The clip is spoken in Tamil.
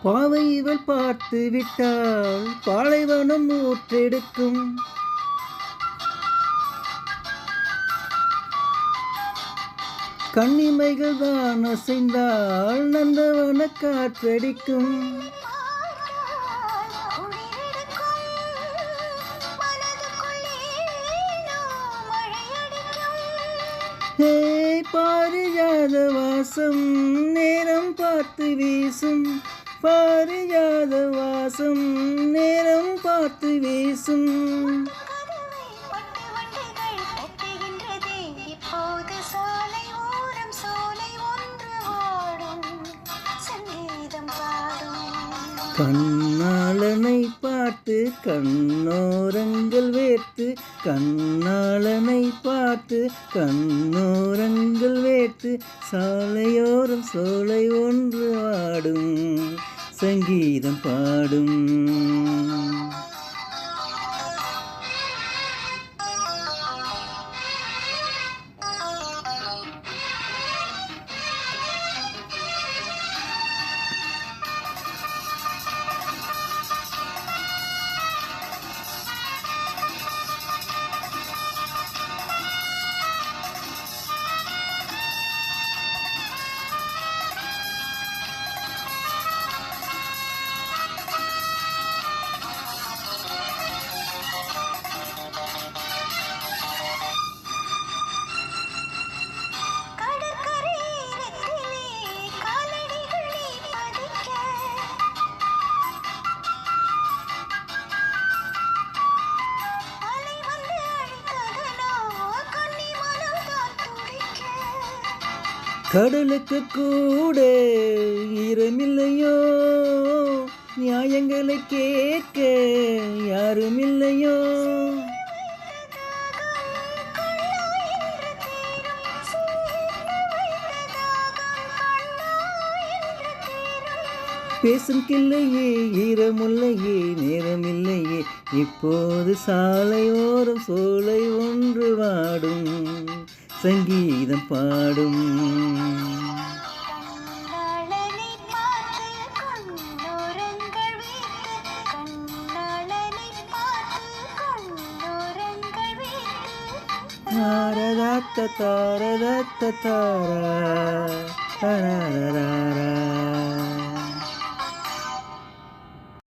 பாவை இவள் பார்த்து விட்டால் பாலைவனம் ஊற்றெடுக்கும். கண்ணிமைகள் தான் அசைந்தால் நந்தவன காற்றடிக்கும். பாரிஜாத வாசம் நேரம் பார்த்து வீசும். பாரிஜாத வாசம் நேரம் பார்த்து வீசும். கண்ணாளனை பார்த்து கண்ணோரங்கள் வேர்த்து. கண்ணாளனை பார்த்து கண்ணோரங்கள் வேர்த்து. சாலையோரம் சோலை ஒன்று ஆடும் சங்கீதம் பாடும். கடலுக்கு கூட ஈரமில்லையோ. நியாயங்களை கேட்க யாருமில்லையோ. பேசும் கில்லையே ஈரமுல்லையே நேரமில்லையே. இப்போது சாலையோரம் சோலை ஒன்று வாடும் சங்கீதம் பாடும். தாரதத்த தாரதத்த தாரா.